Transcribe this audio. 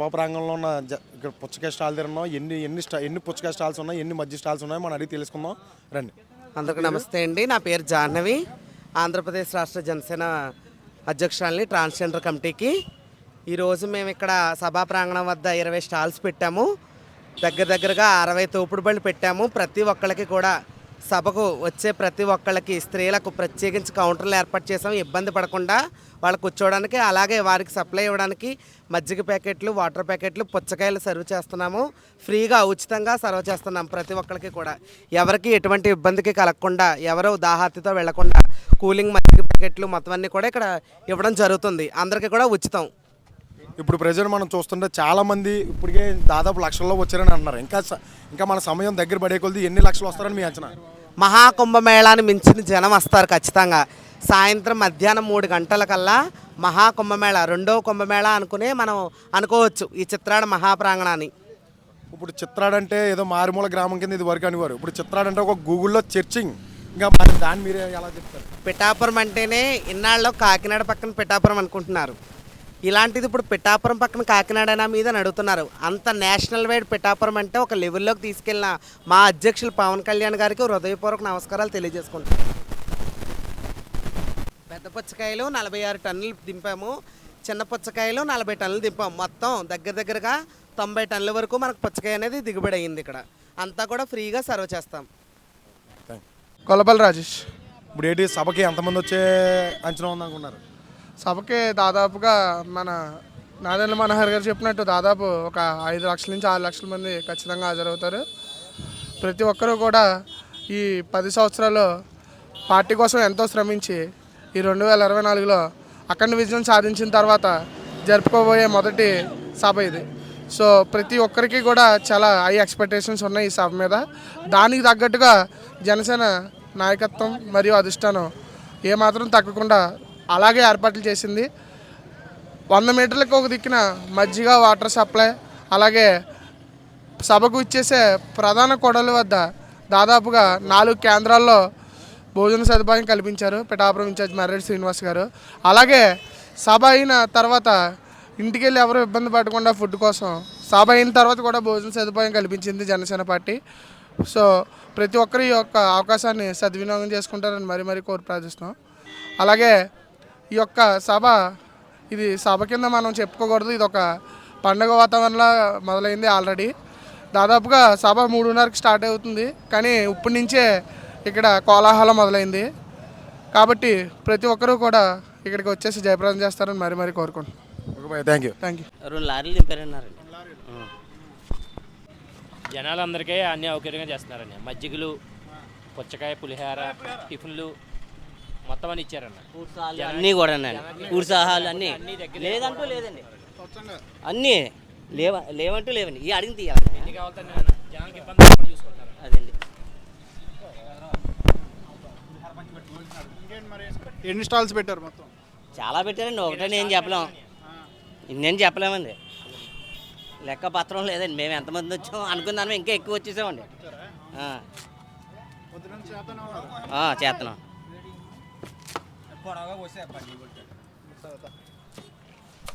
సభా ప్రాంగణంలో ఉన్న ఇక్కడ పుచ్చకాయ స్టాల్ తిన్నాం. ఎన్ని పుచ్చకాయ స్టాల్స్ ఉన్నాయి, ఎన్ని మధ్య స్టాల్స్ ఉన్నాయి మనం అడిగి తెలుసుకుందాం రండి. అందరికీ నమస్తే అండి. నా పేరు జాహ్నవి, ఆంధ్రప్రదేశ్ రాష్ట్ర జనసేన అధ్యక్షురాలిని ట్రాన్స్జెండర్ కమిటీకి. ఈరోజు మేము ఇక్కడ సభా ప్రాంగణం వద్ద 20 స్టాల్స్ పెట్టాము. దగ్గరగా 60 తోపుడు బళ్ళు పెట్టాము. ప్రతి ఒక్కళ్ళకి కూడా సభకు వచ్చే ప్రతి ఒక్కళ్ళకి స్త్రీలకు ప్రత్యేకించి కౌంటర్లు ఏర్పాటు చేసాము. ఇబ్బంది పడకుండా వాళ్ళు కూర్చోవడానికి, అలాగే వారికి సప్లై ఇవ్వడానికి మజ్జిగ ప్యాకెట్లు, వాటర్ ప్యాకెట్లు, పుచ్చకాయలు సర్వ్ చేస్తున్నాము. ఫ్రీగా ఉచితంగా సర్వ్ చేస్తున్నాం ప్రతి ఒక్కరికి కూడా. ఎవరికి ఎటువంటి ఇబ్బందికి కలగకుండా, ఎవరు దాహార్తితో వెళ్లకుండా కూలింగ్ మజ్జిగ ప్యాకెట్లు మొత్తం అన్నీ కూడా ఇక్కడ ఇవ్వడం జరుగుతుంది. అందరికీ కూడా ఉచితం. ఇప్పుడు ప్రజలు మనం చూస్తుంటే చాలామంది ఇప్పటికే దాదాపు లక్షల్లో వచ్చారని అంటున్నారు. ఇంకా మన సమయం దగ్గర పడే కొద్ది ఎన్ని లక్షలు వస్తారని మీ అంచనా? మహాకుంభమేళాన్ని మించిన జనం వస్తారు ఖచ్చితంగా. సాయంత్రం మధ్యాహ్నం 3 గంటలకల్లా మహాకుంభమేళ, రెండో కుంభమేళ మనం అనుకోవచ్చు ఈ చిత్రాడ మహాప్రాంగణాన్ని. ఇప్పుడు చిత్రాడ అంటే ఏదో మారుమూల గ్రామం కింద ఇది వరకు అనేవారు. ఇప్పుడు చిత్రాడ అంటే ఒక గూగుల్లో సెర్చింగ్. ఇంకా మరి దాన్ని మీరే ఎలా చెప్తారు? పిఠాపురం అంటేనే ఇన్నాళ్ళలో కాకినాడ పక్కన పిఠాపురం అనుకుంటున్నారు. ఇలాంటిది ఇప్పుడు పిఠాపురం పక్కన కాకినాడ మీద అడుగుతున్నారు. అంత నేషనల్ వైడ్ పిఠాపురం అంటే ఒక లెవెల్లోకి తీసుకెళ్ళిన మా అధ్యక్షులు పవన్ కళ్యాణ్ గారికి హృదయపూర్వక నమస్కారాలు తెలియజేసుకుంటాం. పెద్ద పుచ్చకాయలు 46 టన్నులు దింపాము. చిన్న పుచ్చకాయలు 40 టన్నులు దింపాము. మొత్తం దగ్గరగా 90 టన్నుల వరకు మనకు పుచ్చకాయ అనేది దిగుబడి అయ్యింది. ఇక్కడ అంతా కూడా ఫ్రీగా సర్వ్ చేస్తాం. కొలపల్లి రాజేష్. ఇప్పుడు ఏంటి సభకి ఎంతమంది వచ్చే అంచనా ఉందనుకున్నారు? సభకి దాదాపుగా మన నాదెండ్ల మనోహర్ గారు చెప్పినట్టు దాదాపు ఒక 5 లక్షల నుంచి 6 లక్షల మంది ఖచ్చితంగా హాజరవుతారు. ప్రతి ఒక్కరూ కూడా ఈ 10 సంవత్సరాలు పార్టీ కోసం ఎంతో శ్రమించి ఈ 2024లో అఖండ విజయం సాధించిన తర్వాత జరుపుకోబోయే మొదటి సభ ఇది. సో ప్రతి ఒక్కరికి కూడా చాలా హై ఎక్స్పెక్టేషన్స్ ఉన్నాయి ఈ సభ మీద. దానికి తగ్గట్టుగా జనసేన నాయకత్వం మరియు అధిష్టానం ఏమాత్రం తగ్గకుండా అలాగే ఏర్పాట్లు చేసింది. 100 మీటర్లకు ఒక దిక్కున మజ్జిగ, వాటర్ సప్లై, అలాగే సభకు ఇచ్చేసే ప్రధాన కొడల వద్ద దాదాపుగా 4 కేంద్రాల్లో భోజన సదుపాయం కల్పించారు పిఠాపురం ఇన్ఛార్జ్ మర్రెడ్డి శ్రీనివాస్ గారు. అలాగే సభ అయిన తర్వాత ఇంటికి వెళ్ళి ఎవరు ఇబ్బంది పడకుండా ఫుడ్ కోసం సభ అయిన తర్వాత కూడా భోజన సదుపాయం కల్పించింది జనసేన పార్టీ. సో ప్రతి ఒక్కరి యొక్క అవకాశాన్ని సద్వినియోగం చేసుకుంటారని మరీ కోరి ప్రార్థిస్తున్నాం. అలాగే ఈ యొక్క సభ ఇది సభ కింద మనం చెప్పుకోకూడదు. ఇది ఒక పండుగ వాతావరణంలో మొదలైంది. ఆల్రెడీ దాదాపుగా సభ 3:30కి స్టార్ట్ అవుతుంది, కానీ ఇప్పటి నుంచే ఇక్కడ కోలాహలం మొదలైంది. కాబట్టి ప్రతి ఒక్కరూ కూడా ఇక్కడికి వచ్చేసి జయప్రదం చేస్తారని మరీ కోరుకుంటున్నాను. Thank you. 2 లారీలు దింపారన్నారండి. జనాలందరికీ అన్ని సౌకర్యంగా చేస్తున్నారండి. మజ్జిగలు, పుచ్చకాయ, పులిహార, టిఫిన్లు మొత్తం అని ఇచ్చారన్న. అన్నీ కూడా కూర్సాహాలు అన్నీ లేదంటూ లేదండి. అన్నీ లేవంటూ లేవండి. ఈ అడిగి తీయాలి. ఎన్ని కావాలంటే జనానికి ఇబ్బంది చూసుకుంటారు. అదండి. ఎన్ని స్టాల్స్ పెట్టారు? మొత్తం చాలా పెట్టారండి. ఒకటే నేను చెప్పలేం, నేను చెప్పలేమండి. లెక్క పత్రం లేదండి. మేము ఎంతమంది వచ్చాం అనుకున్నాము, ఇంకా ఎక్కువ వచ్చేసామండి. చేస్తున్నాం.